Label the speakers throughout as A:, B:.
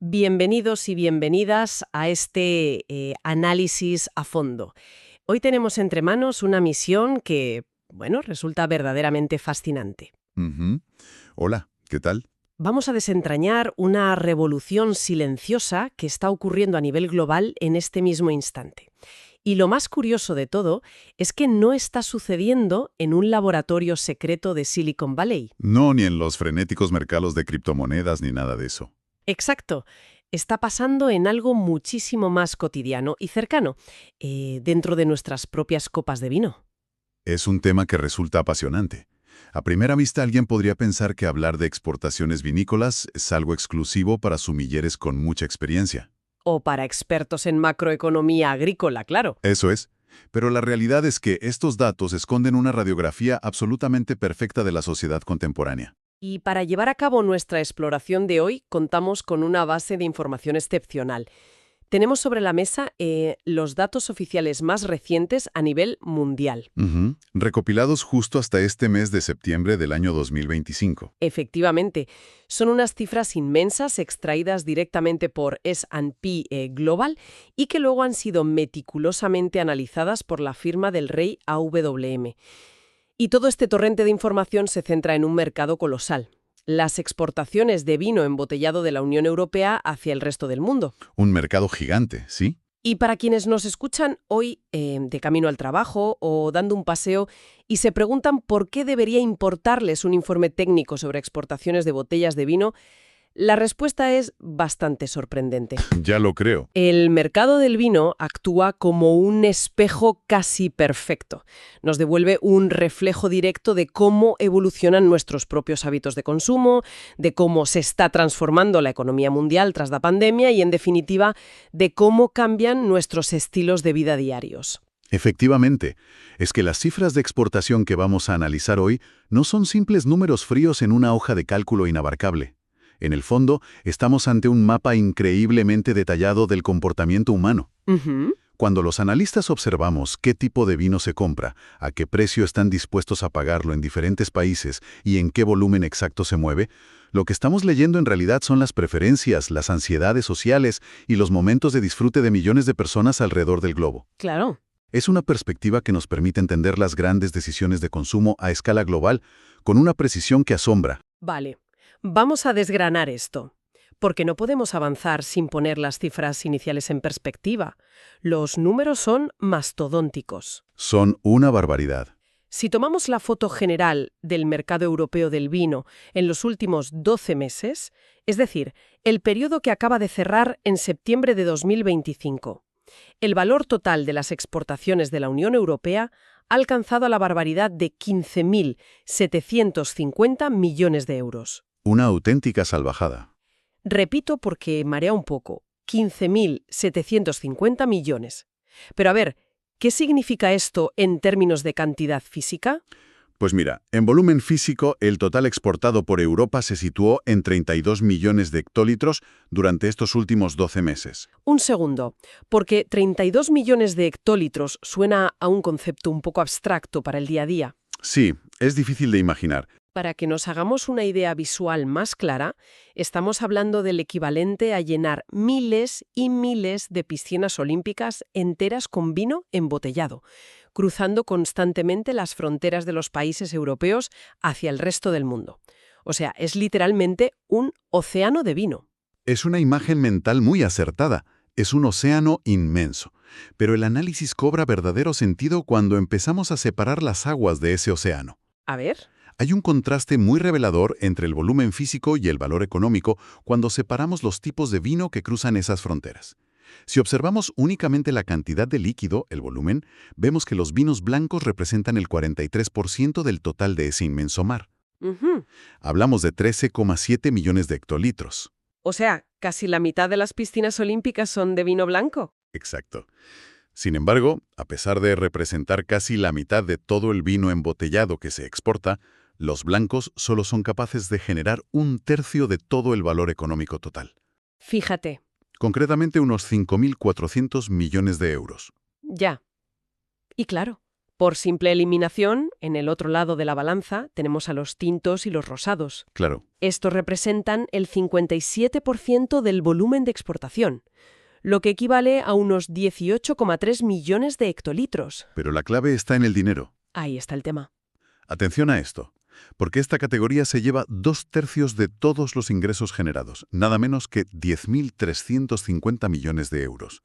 A: Bienvenidos y bienvenidas a este análisis a fondo. Hoy tenemos entre manos una misión que, bueno, resulta verdaderamente fascinante.
B: Ujú. Hola, ¿qué tal?
A: Vamos a desentrañar una revolución silenciosa que está ocurriendo a nivel global en este mismo instante. Y lo más curioso de todo es que no está sucediendo en un laboratorio secreto de Silicon Valley.
B: No, ni en los frenéticos mercados de criptomonedas ni nada de eso.
A: Exacto. Está pasando en algo muchísimo más cotidiano y cercano, dentro de nuestras propias copas de vino.
B: Es un tema que resulta apasionante. A primera vista alguien podría pensar que hablar de exportaciones vinícolas es algo exclusivo para sumilleres con mucha experiencia.
A: O para expertos en macroeconomía agrícola, claro.
B: Eso es. Pero la realidad es que estos datos esconden una radiografía absolutamente perfecta de la sociedad contemporánea.
A: Y para llevar a cabo nuestra exploración de hoy, contamos con una base de información excepcional. Tenemos sobre la mesa los datos oficiales más recientes a nivel mundial.
B: Recopilados justo hasta este mes de septiembre del año 2025.
A: Efectivamente, son unas cifras inmensas extraídas directamente por S&P Global y que luego han sido meticulosamente analizadas por la firma del rey AWM. Y todo este torrente de información se centra en un mercado colosal: las exportaciones de vino embotellado de la Unión Europea hacia el resto del mundo.
B: Un mercado gigante, ¿sí?
A: Y para quienes nos escuchan hoy de camino al trabajo o dando un paseo y se preguntan por qué debería importarles un informe técnico sobre exportaciones de botellas de vino, la respuesta es bastante sorprendente.
B: Ya lo creo.
A: El mercado del vino actúa como un espejo casi perfecto. Nos devuelve un reflejo directo de cómo evolucionan nuestros propios hábitos de consumo, de cómo se está transformando la economía mundial tras la pandemia y, en definitiva, de cómo cambian nuestros estilos de vida diarios.
B: Efectivamente, es que las cifras de exportación que vamos a analizar hoy no son simples números fríos en una hoja de cálculo inabarcable. En el fondo, estamos ante un mapa increíblemente detallado del comportamiento humano. Cuando los analistas observamos qué tipo de vino se compra, a qué precio están dispuestos a pagarlo en diferentes países y en qué volumen exacto se mueve, lo que estamos leyendo en realidad son las preferencias, las ansiedades sociales y los momentos de disfrute de millones de personas alrededor del globo.
A: Claro.
B: Es una perspectiva que nos permite entender las grandes decisiones de consumo a escala global con una precisión que asombra.
A: Vale. Vamos a desgranar esto, porque no podemos avanzar sin poner las cifras iniciales en perspectiva. Los números son mastodónticos.
B: Son una barbaridad.
A: Si tomamos la foto general del mercado europeo del vino en los últimos 12 meses, es decir, el periodo que acaba de cerrar en septiembre de 2025, el valor total de las exportaciones de la Unión Europea ha alcanzado la barbaridad de 15.750 millones de euros.
B: Una auténtica salvajada.
A: Repito porque marea un poco. 15.750 millones. Pero a ver, ¿qué significa esto en términos de cantidad física?
B: Pues mira, en volumen físico, el total exportado por Europa se situó en 32 millones de hectolitros durante estos últimos 12 meses.
A: Un segundo, porque 32 millones de hectolitros suena a un concepto un poco abstracto para el día a día.
B: Sí, es difícil de imaginar.
A: Para que nos hagamos una idea visual más clara, estamos hablando del equivalente a llenar miles y miles de piscinas olímpicas enteras con vino embotellado, cruzando constantemente las fronteras de los países europeos hacia el resto del mundo. O sea, es literalmente un océano de vino.
B: Es una imagen mental muy acertada. Es un océano inmenso. Pero el análisis cobra verdadero sentido cuando empezamos a separar las aguas de ese océano.
A: A ver.
B: Hay un contraste muy revelador entre el volumen físico y el valor económico cuando separamos los tipos de vino que cruzan esas fronteras. Si observamos únicamente la cantidad de líquido, el volumen, vemos que los vinos blancos representan el 43% del total de ese inmenso mar. Hablamos de 13,7 millones de hectolitros.
A: O sea, casi la mitad de las piscinas olímpicas son de vino blanco.
B: Exacto. Sin embargo, a pesar de representar casi la mitad de todo el vino embotellado que se exporta, los blancos solo son capaces de generar un tercio de todo el valor económico total.
A: Fíjate.
B: Concretamente unos 5.400 millones de euros.
A: Ya. Y claro, Por simple eliminación, en el otro lado de la balanza tenemos a los tintos y los rosados.
B: Claro.
A: Estos representan el 57% del volumen de exportación, lo que equivale a unos 18,3 millones de hectolitros.
B: Pero la clave está en el dinero.
A: Ahí está el tema.
B: Atención a esto, porque esta categoría se lleva 2/3 de todos los ingresos generados, nada menos que 10.350 millones de euros.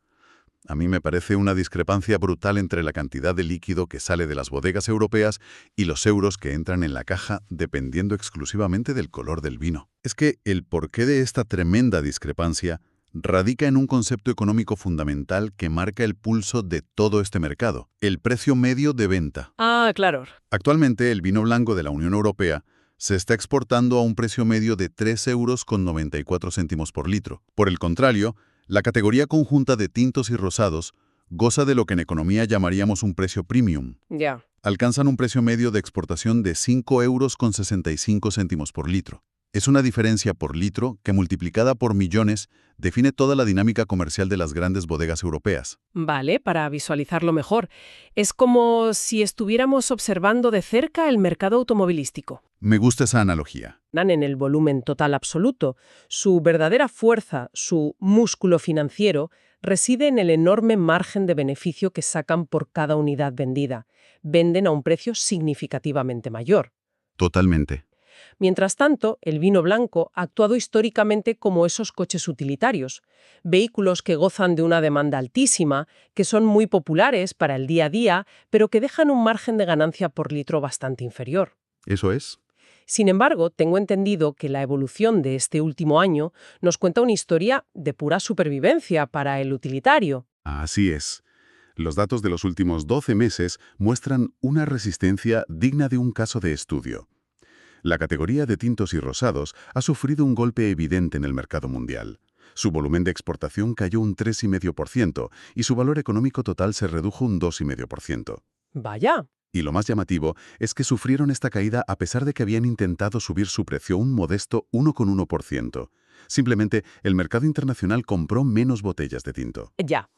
B: A mí me parece una discrepancia brutal entre la cantidad de líquido que sale de las bodegas europeas y los euros que entran en la caja dependiendo exclusivamente del color del vino. Es que el porqué de esta tremenda discrepancia radica en un concepto económico fundamental que marca el pulso de todo este mercado, el precio medio de venta.
A: Ah, claro.
B: Actualmente, el vino blanco de la Unión Europea se está exportando a un precio medio de 3,94 euros por litro. Por el contrario, la categoría conjunta de tintos y rosados goza de lo que en economía llamaríamos un precio premium.
A: Ya.
B: Alcanzan un precio medio de exportación de 5,65 euros por litro. Es una diferencia por litro que, multiplicada por millones, define toda la dinámica comercial de las grandes bodegas europeas.
A: Vale, para visualizarlo mejor. Es como si estuviéramos observando de cerca el mercado automovilístico.
B: Me gusta esa analogía.
A: En el volumen total absoluto, su verdadera fuerza, su músculo financiero, reside en el enorme margen de beneficio que sacan por cada unidad vendida. Venden a un precio significativamente mayor.
B: Totalmente.
A: Mientras tanto, el vino blanco ha actuado históricamente como esos coches utilitarios, vehículos que gozan de una demanda altísima, que son muy populares para el día a día, pero que dejan un margen de ganancia por litro bastante inferior.
B: ¿Eso es?
A: Sin embargo, tengo entendido que la evolución de este último año nos cuenta una historia de pura supervivencia para el utilitario.
B: Así es. Los datos de los últimos 12 meses muestran una resistencia digna de un caso de estudio. La categoría de tintos y rosados ha sufrido un golpe evidente en el mercado mundial. Su volumen de exportación cayó un 3,5% y su valor económico total se redujo un 2,5%.
A: Vaya.
B: Y lo más llamativo es que sufrieron esta caída a pesar de que habían intentado subir su precio un modesto 1,1%. Simplemente, el mercado internacional compró menos botellas de tinto.
A: Ya.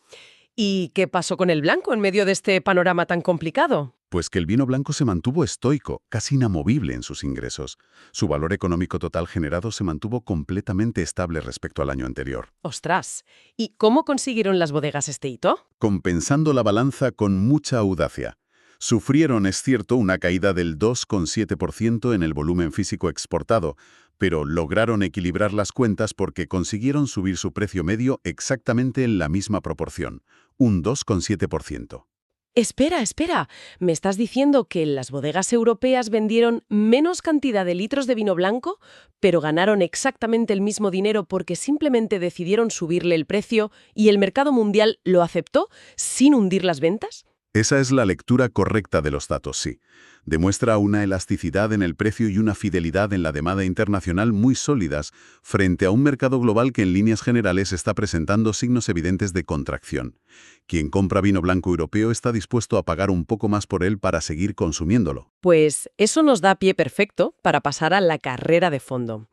A: ¿Y qué pasó con el blanco en medio de este panorama tan complicado?
B: Pues que el vino blanco se mantuvo estoico, casi inamovible en sus ingresos. Su valor económico total generado se mantuvo completamente estable respecto al año anterior.
A: ¡Ostras! ¿Y cómo consiguieron las bodegas este hito?
B: Compensando la balanza con mucha audacia. Sufrieron, es cierto, una caída del 2,7% en el volumen físico exportado, pero lograron equilibrar las cuentas porque consiguieron subir su precio medio exactamente en la misma proporción, un 2,7%.
A: Espera. ¿Me estás diciendo que las bodegas europeas vendieron menos cantidad de litros de vino blanco, pero ganaron exactamente el mismo dinero porque simplemente decidieron subirle el precio y el mercado mundial lo aceptó sin hundir las ventas?
B: Esa es la lectura correcta de los datos, sí. Demuestra una elasticidad en el precio y una fidelidad en la demanda internacional muy sólidas frente a un mercado global que en líneas generales está presentando signos evidentes de contracción. Quien compra vino blanco europeo está dispuesto a pagar un poco más por él para seguir consumiéndolo.
A: Pues eso nos da pie perfecto para pasar a la carrera de fondo.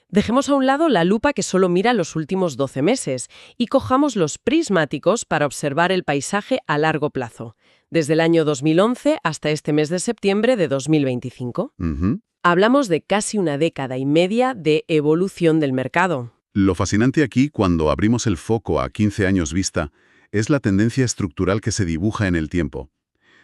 A: Dejemos a un lado la lupa que solo mira los últimos 12 meses y cojamos los prismáticos para observar el paisaje a largo plazo, desde el año 2011 hasta este mes de septiembre de 2025. Hablamos de casi una década y media de evolución del mercado.
B: Lo fascinante aquí, cuando abrimos el foco a 15 años vista, es la tendencia estructural que se dibuja en el tiempo.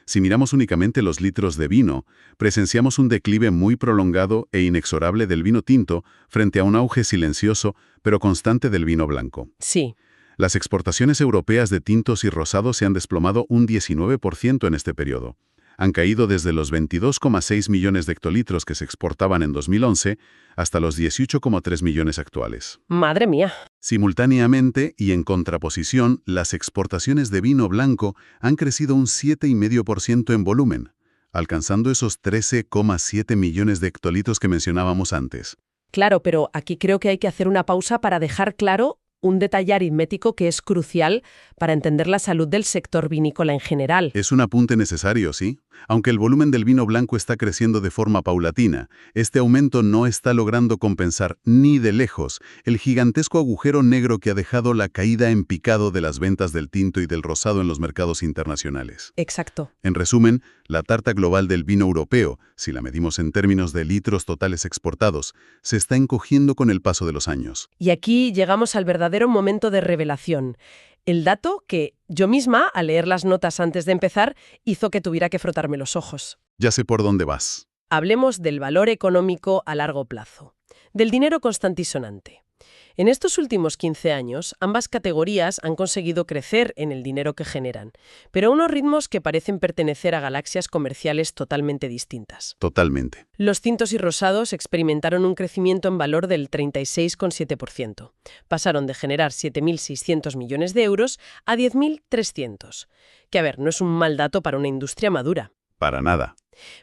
B: Si miramos únicamente los litros de vino, presenciamos un declive muy prolongado e inexorable del vino tinto frente a un auge silencioso pero constante del vino blanco.
A: Sí.
B: Las exportaciones europeas de tintos y rosados se han desplomado un 19% en este periodo. Han caído desde los 22,6 millones de hectolitros que se exportaban en 2011 hasta los 18,3 millones actuales.
A: ¡Madre mía!
B: Simultáneamente y en contraposición, las exportaciones de vino blanco han crecido un 7,5% en volumen, alcanzando esos 13,7 millones de hectolitros que mencionábamos antes.
A: Claro, pero aquí creo que hay que hacer una pausa para dejar claro un detalle aritmético que es crucial para entender la salud del sector vinícola en general.
B: Es un apunte necesario, sí, Aunque el volumen del vino blanco está creciendo de forma paulatina, este aumento no está logrando compensar ni de lejos el gigantesco agujero negro que ha dejado la caída en picado de las ventas del tinto y del rosado en los mercados internacionales.
A: Exacto.
B: En resumen, la tarta global del vino europeo, si la medimos en términos de litros totales exportados, se está encogiendo con el paso de los años.
A: Y aquí llegamos al verdadero momento de revelación. El dato que yo misma, al leer las notas antes de empezar, hizo que tuviera que frotarme los ojos.
B: Ya sé por dónde vas.
A: Hablemos del valor económico a largo plazo, del dinero constante y sonante. En estos últimos 15 años, ambas categorías han conseguido crecer en el dinero que generan, pero a unos ritmos que parecen pertenecer a galaxias comerciales totalmente distintas.
B: Totalmente.
A: Los tintos y rosados experimentaron un crecimiento en valor del 36,7%. Pasaron de generar 7.600 millones de euros a 10.300. Que, a ver, no es un mal dato para una industria madura.
B: Para nada.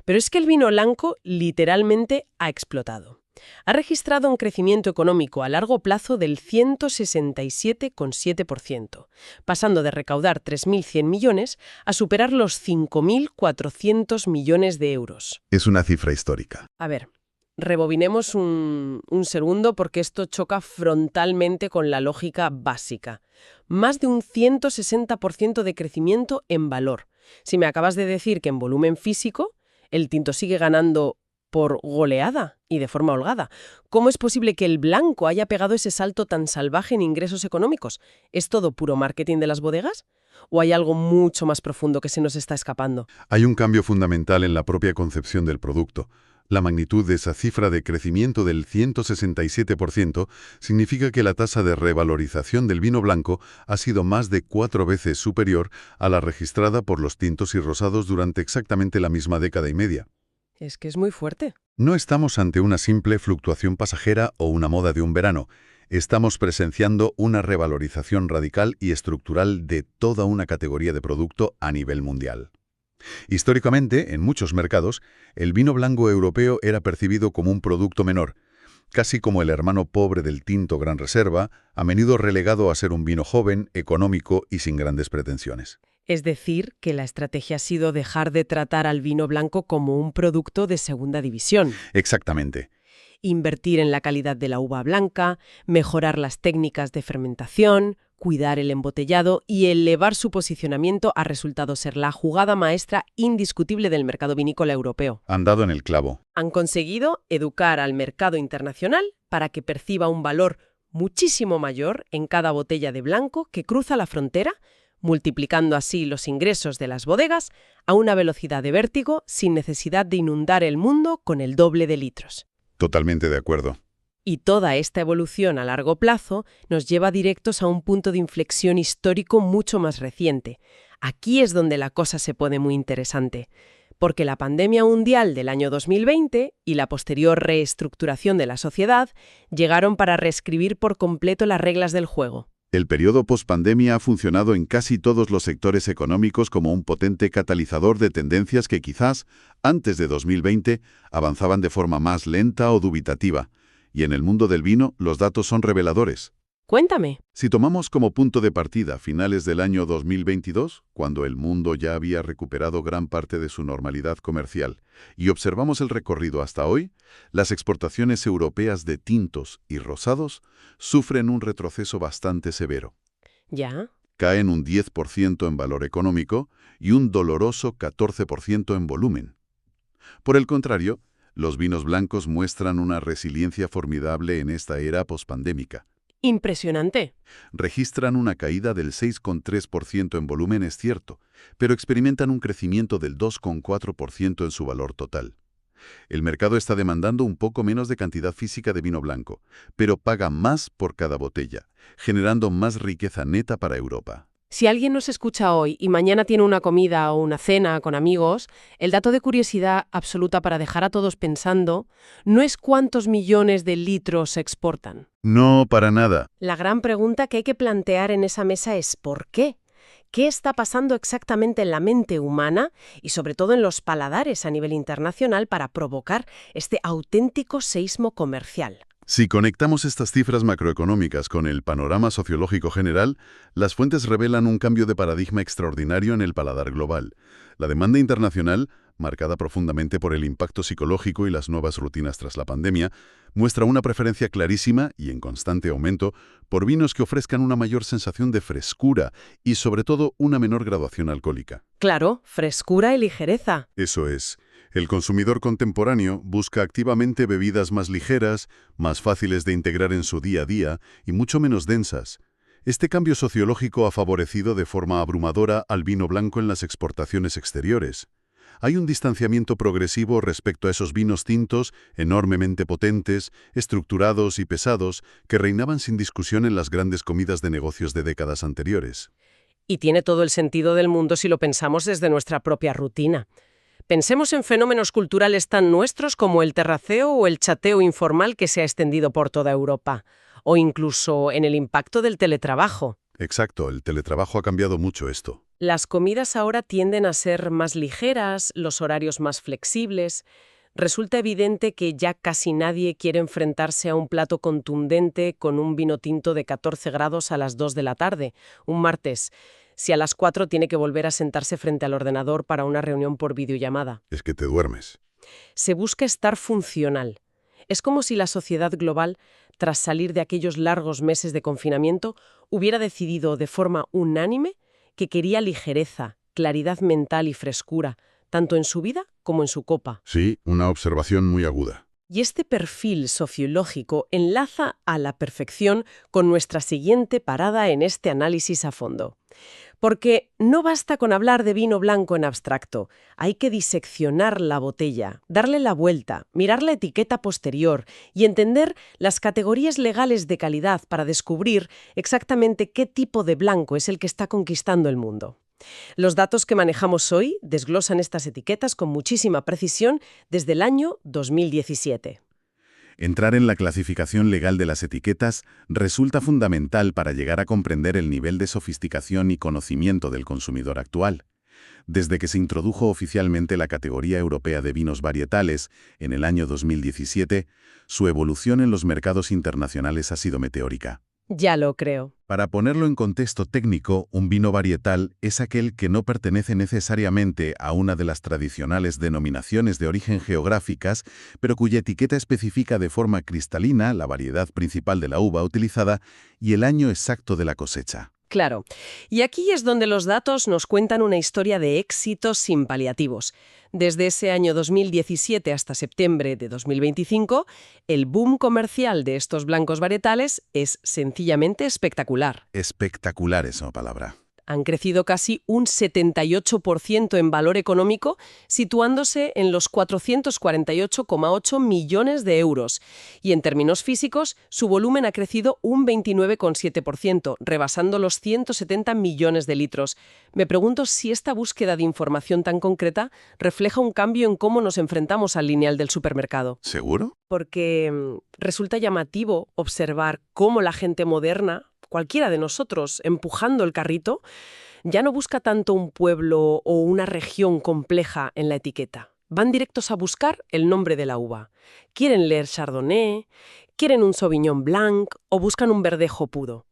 A: Pero es que el vino blanco literalmente ha explotado. Ha registrado un crecimiento económico a largo plazo del 167,7%, pasando de recaudar 3.100 millones a superar los 5.400 millones de euros.
B: Es una cifra histórica.
A: A ver, rebobinemos un segundo porque esto choca frontalmente con la lógica básica. Más de un 160% de crecimiento en valor. Si me acabas de decir que en volumen físico, el tinto sigue ganando por goleada y de forma holgada. ¿Cómo es posible que el blanco haya pegado ese salto tan salvaje en ingresos económicos? ¿Es todo puro marketing de las bodegas? ¿O hay algo mucho más profundo que se nos está escapando?
B: Hay un cambio fundamental en la propia concepción del producto. La magnitud de esa cifra de crecimiento del 167% significa que la tasa de revalorización del vino blanco ha sido más de 4 veces superior a la registrada por los tintos y rosados durante exactamente la misma década y media.
A: Es que es muy fuerte.
B: No estamos ante una simple fluctuación pasajera o una moda de un verano. Estamos presenciando una revalorización radical y estructural de toda una categoría de producto a nivel mundial. Históricamente, en muchos mercados, el vino blanco europeo era percibido como un producto menor, casi como el hermano pobre del tinto Gran Reserva, a menudo relegado a ser un vino joven, económico y sin grandes pretensiones.
A: Es decir, que la estrategia ha sido dejar de tratar al vino blanco como un producto de segunda división.
B: Exactamente.
A: Invertir en la calidad de la uva blanca, mejorar las técnicas de fermentación, cuidar el embotellado y elevar su posicionamiento ha resultado ser la jugada maestra indiscutible del mercado vinícola europeo.
B: Han dado en el clavo.
A: Han conseguido educar al mercado internacional para que perciba un valor muchísimo mayor en cada botella de blanco que cruza la frontera, multiplicando así los ingresos de las bodegas a una velocidad de vértigo sin necesidad de inundar el mundo con el doble de litros.
B: Totalmente de acuerdo.
A: Y toda esta evolución a largo plazo nos lleva directos a un punto de inflexión histórico mucho más reciente. Aquí es donde la cosa se pone muy interesante, porque la pandemia mundial del año 2020 y la posterior reestructuración de la sociedad llegaron para reescribir por completo las reglas del juego.
B: El periodo post-pandemia ha funcionado en casi todos los sectores económicos como un potente catalizador de tendencias que quizás, antes de 2020, avanzaban de forma más lenta o dubitativa. Y en el mundo del vino, los datos son reveladores.
A: Cuéntame.
B: Si tomamos como punto de partida finales del año 2022, cuando el mundo ya había recuperado gran parte de su normalidad comercial, y observamos el recorrido hasta hoy, las exportaciones europeas de tintos y rosados sufren un retroceso bastante severo.
A: ¿Ya?
B: Caen un 10% en valor económico y un doloroso 14% en volumen. Por el contrario, los vinos blancos muestran una resiliencia formidable en esta era pospandémica.
A: Impresionante.
B: Registran una caída del 6,3% en volumen, es cierto, pero experimentan un crecimiento del 2,4% en su valor total. El mercado está demandando un poco menos de cantidad física de vino blanco, pero paga más por cada botella, generando más riqueza neta para Europa.
A: Si alguien nos escucha hoy y mañana tiene una comida o una cena con amigos, el dato de curiosidad absoluta para dejar a todos pensando no es cuántos millones de litros se exportan.
B: No, para nada.
A: La gran pregunta que hay que plantear en esa mesa es ¿por qué? ¿Qué está pasando exactamente en la mente humana y sobre todo en los paladares a nivel internacional para provocar este auténtico seísmo comercial?
B: Si conectamos estas cifras macroeconómicas con el panorama sociológico general, las fuentes revelan un cambio de paradigma extraordinario en el paladar global. La demanda internacional, marcada profundamente por el impacto psicológico y las nuevas rutinas tras la pandemia, muestra una preferencia clarísima y en constante aumento por vinos que ofrezcan una mayor sensación de frescura y, sobre todo, una menor graduación alcohólica.
A: Claro, frescura y ligereza.
B: Eso es. El consumidor contemporáneo busca activamente bebidas más ligeras, más fáciles de integrar en su día a día y mucho menos densas. Este cambio sociológico ha favorecido de forma abrumadora al vino blanco en las exportaciones exteriores. Hay un distanciamiento progresivo respecto a esos vinos tintos enormemente potentes, estructurados y pesados que reinaban sin discusión en las grandes comidas de negocios de décadas anteriores.
A: Y tiene todo el sentido del mundo si lo pensamos desde nuestra propia rutina. Pensemos en fenómenos culturales tan nuestros como el terraceo o el chateo informal que se ha extendido por toda Europa, o incluso en el impacto del teletrabajo.
B: Exacto, el teletrabajo ha cambiado mucho esto.
A: Las comidas ahora tienden a ser más ligeras, los horarios más flexibles. Resulta evidente que ya casi nadie quiere enfrentarse a un plato contundente con un vino tinto de 14 grados a las 2 de la tarde, un martes, si a las 4 tiene que volver a sentarse frente al ordenador para una reunión por videollamada.
B: Es que te duermes.
A: Se busca estar funcional. Es como si la sociedad global, tras salir de aquellos largos meses de confinamiento, hubiera decidido de forma unánime que quería ligereza, claridad mental y frescura, tanto en su vida como en su copa.
B: Sí, una observación muy aguda.
A: Y este perfil sociológico enlaza a la perfección con nuestra siguiente parada en este análisis a fondo. Porque no basta con hablar de vino blanco en abstracto, hay que diseccionar la botella, darle la vuelta, mirar la etiqueta posterior y entender las categorías legales de calidad para descubrir exactamente qué tipo de blanco es el que está conquistando el mundo. Los datos que manejamos hoy desglosan estas etiquetas con muchísima precisión desde el año 2017.
B: Entrar en la clasificación legal de las etiquetas resulta fundamental para llegar a comprender el nivel de sofisticación y conocimiento del consumidor actual. Desde que se introdujo oficialmente la categoría europea de vinos varietales en el año 2017, su evolución en los mercados internacionales ha sido meteórica.
A: Ya lo creo.
B: Para ponerlo en contexto técnico, un vino varietal es aquel que no pertenece necesariamente a una de las tradicionales denominaciones de origen geográficas, pero cuya etiqueta especifica de forma cristalina la variedad principal de la uva utilizada y el año exacto de la cosecha.
A: Claro. Y aquí es donde los datos nos cuentan una historia de éxitos sin paliativos. Desde ese año 2017 hasta septiembre de 2025, el boom comercial de estos blancos varietales es sencillamente espectacular.
B: Espectacular esa palabra.
A: Han crecido casi un 78% en valor económico, situándose en los 448,8 millones de euros. Y en términos físicos, su volumen ha crecido un 29,7%, rebasando los 170 millones de litros. Me pregunto si esta búsqueda de información tan concreta refleja un cambio en cómo nos enfrentamos al lineal del supermercado.
B: ¿Seguro?
A: Porque resulta llamativo observar cómo la gente moderna, cualquiera de nosotros, empujando el carrito, ya no busca tanto un pueblo o una región compleja en la etiqueta. Van directos a buscar el nombre de la uva. Quieren leer Chardonnay, quieren un Sauvignon Blanc o buscan un verdejo puro.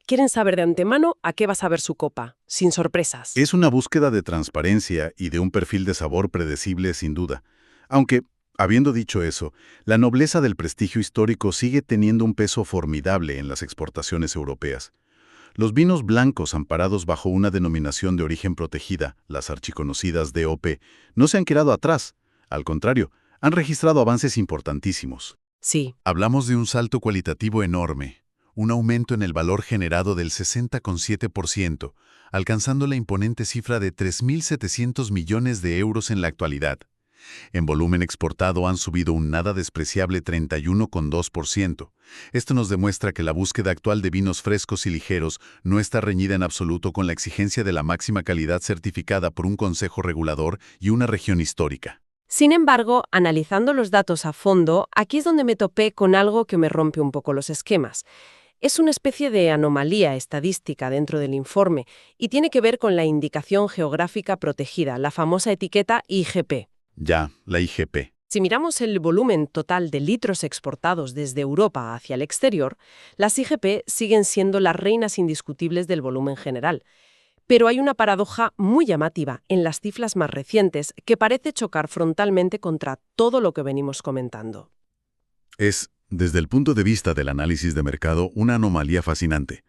A: Quieren saber de antemano a qué va a saber su copa, sin sorpresas.
B: Es una búsqueda de transparencia y de un perfil de sabor predecible sin duda. Aunque, habiendo dicho eso, la nobleza del prestigio histórico sigue teniendo un peso formidable en las exportaciones europeas. Los vinos blancos amparados bajo una denominación de origen protegida, las archiconocidas DOP, no se han quedado atrás. Al contrario, han registrado avances importantísimos.
A: Sí.
B: Hablamos de un salto cualitativo enorme, un aumento en el valor generado del 60,7%, alcanzando la imponente cifra de 3.700 millones de euros en la actualidad. En volumen exportado han subido un nada despreciable 31,2%. Esto nos demuestra que la búsqueda actual de vinos frescos y ligeros no está reñida en absoluto con la exigencia de la máxima calidad certificada por un consejo regulador y una región histórica.
A: Sin embargo, analizando los datos a fondo, aquí es donde me topé con algo que me rompe un poco los esquemas. Es una especie de anomalía estadística dentro del informe y tiene que ver con la indicación geográfica protegida, la famosa etiqueta IGP.
B: Ya, la IGP.
A: Si miramos el volumen total de litros exportados desde Europa hacia el exterior, las IGP siguen siendo las reinas indiscutibles del volumen general. Pero hay una paradoja muy llamativa en las cifras más recientes que parece chocar frontalmente contra todo lo que venimos comentando.
B: Es, desde el punto de vista del análisis de mercado, una anomalía fascinante.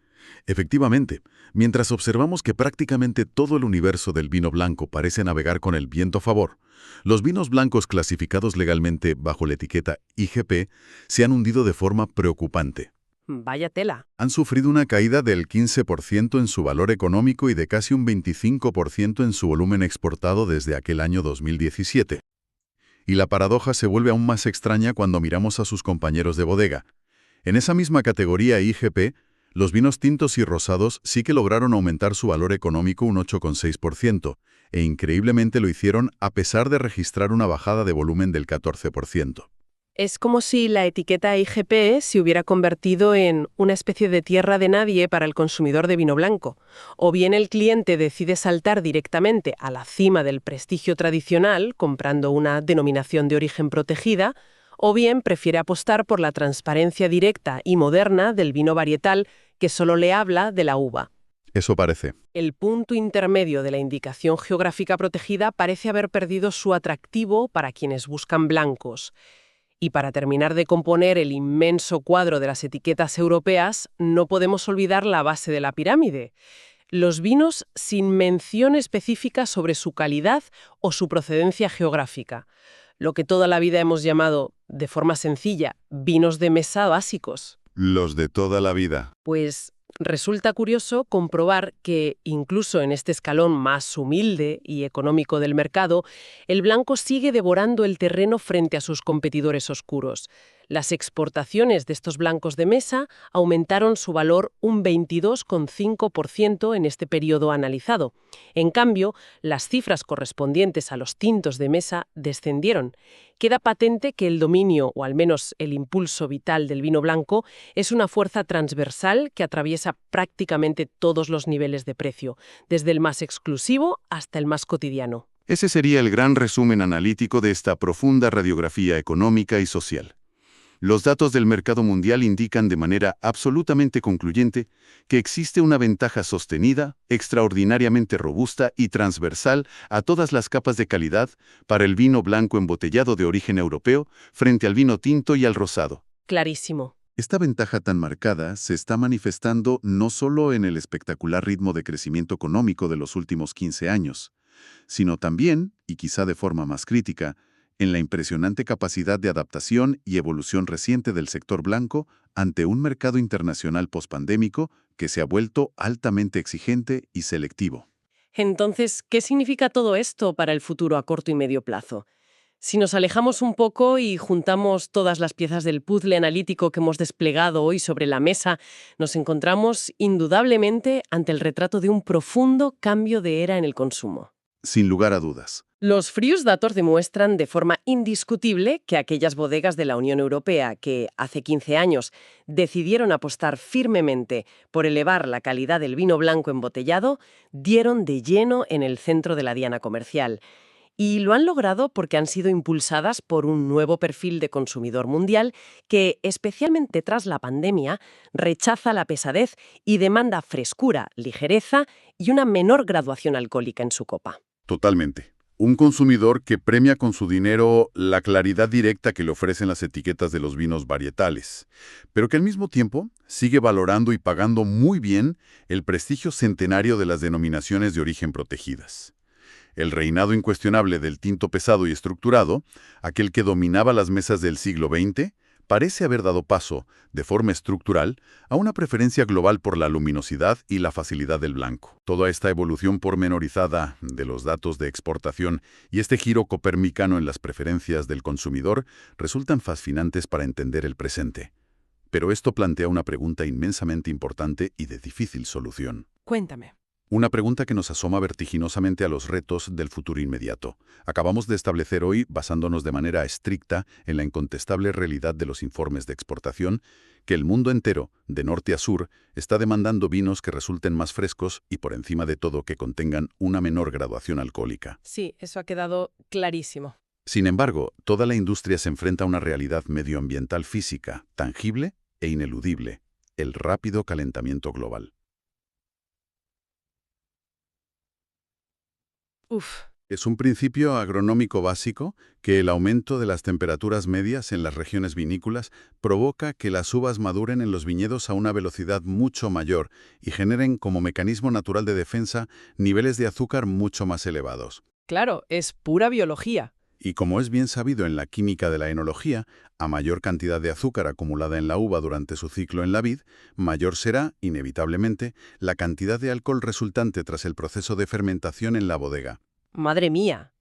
B: Efectivamente, mientras observamos que prácticamente todo el universo del vino blanco parece navegar con el viento a favor, los vinos blancos clasificados legalmente bajo la etiqueta IGP se han hundido de forma preocupante.
A: Vaya tela.
B: Han sufrido una caída del 15% en su valor económico y de casi un 25% en su volumen exportado desde aquel año 2017. Y la paradoja se vuelve aún más extraña cuando miramos a sus compañeros de bodega. En esa misma categoría IGP, los vinos tintos y rosados sí que lograron aumentar su valor económico un 8,6%, e increíblemente lo hicieron a pesar de registrar una bajada de volumen del 14%.
A: Es como si la etiqueta IGP se hubiera convertido en una especie de tierra de nadie para el consumidor de vino blanco. O bien el cliente decide saltar directamente a la cima del prestigio tradicional, comprando una denominación de origen protegida, o bien prefiere apostar por la transparencia directa y moderna del vino varietal que solo le habla de la uva.
B: Eso parece.
A: El punto intermedio de la indicación geográfica protegida parece haber perdido su atractivo para quienes buscan blancos. Y para terminar de componer el inmenso cuadro de las etiquetas europeas, no podemos olvidar la base de la pirámide: los vinos sin mención específica sobre su calidad o su procedencia geográfica, lo que toda la vida hemos llamado, de forma sencilla, vinos de mesa básicos.
B: Los de toda la vida.
A: Pues resulta curioso comprobar que, incluso en este escalón más humilde y económico del mercado, el blanco sigue devorando el terreno frente a sus competidores oscuros. Las exportaciones de estos blancos de mesa aumentaron su valor un 22,5% en este periodo analizado. En cambio, las cifras correspondientes a los tintos de mesa descendieron. Queda patente que el dominio, o al menos el impulso vital del vino blanco, es una fuerza transversal que atraviesa prácticamente todos los niveles de precio, desde el más exclusivo hasta el más cotidiano.
B: Ese sería el gran resumen analítico de esta profunda radiografía económica y social. Los datos del mercado mundial indican de manera absolutamente concluyente que existe una ventaja sostenida, extraordinariamente robusta y transversal a todas las capas de calidad para el vino blanco embotellado de origen europeo frente al vino tinto y al rosado.
A: Clarísimo.
B: Esta ventaja tan marcada se está manifestando no solo en el espectacular ritmo de crecimiento económico de los últimos 15 años, sino también, y quizá de forma más crítica, en la impresionante capacidad de adaptación y evolución reciente del sector blanco ante un mercado internacional pospandémico que se ha vuelto altamente exigente y selectivo.
A: Entonces, ¿qué significa todo esto para el futuro a corto y medio plazo? Si nos alejamos un poco y juntamos todas las piezas del puzzle analítico que hemos desplegado hoy sobre la mesa, nos encontramos indudablemente ante el retrato de un profundo cambio de era en el consumo.
B: Sin lugar a dudas.
A: Los fríos datos demuestran de forma indiscutible que aquellas bodegas de la Unión Europea que, hace 15 años, decidieron apostar firmemente por elevar la calidad del vino blanco embotellado, dieron de lleno en el centro de la diana comercial. Y lo han logrado porque han sido impulsadas por un nuevo perfil de consumidor mundial que, especialmente tras la pandemia, rechaza la pesadez y demanda frescura, ligereza y una menor graduación alcohólica en su copa.
B: Totalmente. Un consumidor que premia con su dinero la claridad directa que le ofrecen las etiquetas de los vinos varietales, pero que al mismo tiempo sigue valorando y pagando muy bien el prestigio centenario de las denominaciones de origen protegidas. El reinado incuestionable del tinto pesado y estructurado, aquel que dominaba las mesas del siglo XX, parece haber dado paso, de forma estructural, a una preferencia global por la luminosidad y la facilidad del blanco. Toda esta evolución pormenorizada de los datos de exportación y este giro copernicano en las preferencias del consumidor resultan fascinantes para entender el presente. Pero esto plantea una pregunta inmensamente importante y de difícil solución.
A: Cuéntame.
B: Una pregunta que nos asoma vertiginosamente a los retos del futuro inmediato. Acabamos de establecer hoy, basándonos de manera estricta en la incontestable realidad de los informes de exportación, que el mundo entero, de norte a sur, está demandando vinos que resulten más frescos y, por encima de todo, que contengan una menor graduación alcohólica.
A: Sí, eso ha quedado clarísimo.
B: Sin embargo, toda la industria se enfrenta a una realidad medioambiental física, tangible e ineludible: el rápido calentamiento global.
A: Uf,
B: Es un principio agronómico básico que el aumento de las temperaturas medias en las regiones vinícolas provoca que las uvas maduren en los viñedos a una velocidad mucho mayor y generen como mecanismo natural de defensa niveles de azúcar mucho más elevados.
A: claro, es pura biología.
B: Y como es bien sabido en la química de la enología, a mayor cantidad de azúcar acumulada en la uva durante su ciclo en la vid, mayor será, inevitablemente, la cantidad de alcohol resultante tras el proceso de fermentación en la bodega.
A: Madre mía.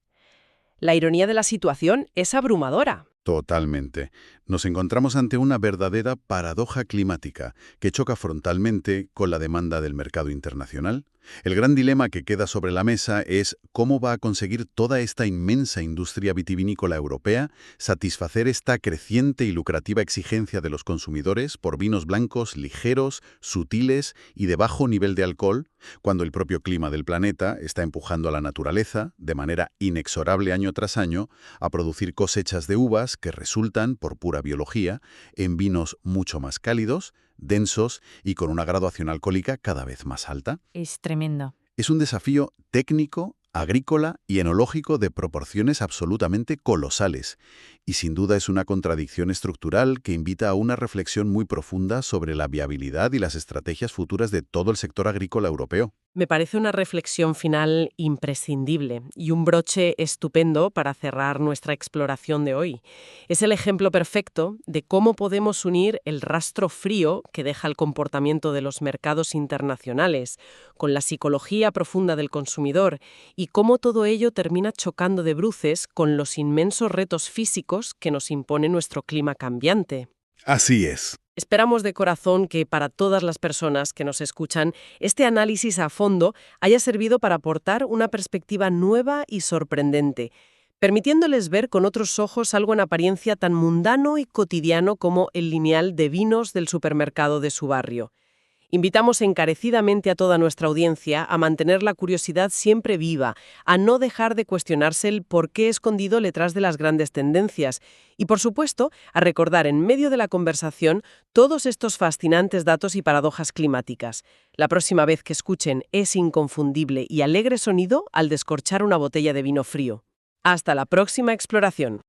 A: La ironía de la situación es abrumadora.
B: Totalmente. Nos encontramos ante una verdadera paradoja climática que choca frontalmente con la demanda del mercado internacional. El gran dilema que queda sobre la mesa es cómo va a conseguir toda esta inmensa industria vitivinícola europea satisfacer esta creciente y lucrativa exigencia de los consumidores por vinos blancos ligeros, sutiles y de bajo nivel de alcohol, cuando el propio clima del planeta está empujando a la naturaleza, de manera inexorable año tras año, a producir cosechas de uvas que resultan, por pura biología, en vinos mucho más cálidos, densos y con una graduación alcohólica cada vez más alta.
C: Es tremendo.
B: Es un desafío técnico, agrícola y enológico de proporciones absolutamente colosales, y sin duda es una contradicción estructural que invita a una reflexión muy profunda sobre la viabilidad y las estrategias futuras de todo el sector agrícola europeo.
A: Me parece una reflexión final imprescindible y un broche estupendo para cerrar nuestra exploración de hoy. Es el ejemplo perfecto de cómo podemos unir el rastro frío que deja el comportamiento de los mercados internacionales con la psicología profunda del consumidor y cómo todo ello termina chocando de bruces con los inmensos retos físicos que nos impone nuestro clima cambiante.
B: Así es.
A: Esperamos de corazón que para todas las personas que nos escuchan, este análisis a fondo haya servido para aportar una perspectiva nueva y sorprendente, permitiéndoles ver con otros ojos algo en apariencia tan mundano y cotidiano como el lineal de vinos del supermercado de su barrio. Invitamos encarecidamente a toda nuestra audiencia a mantener la curiosidad siempre viva, a no dejar de cuestionarse el por qué escondido detrás de las grandes tendencias y, por supuesto, a recordar en medio de la conversación todos estos fascinantes datos y paradojas climáticas. La próxima vez que escuchen ese inconfundible y alegre sonido al descorchar una botella de vino frío. Hasta la próxima exploración.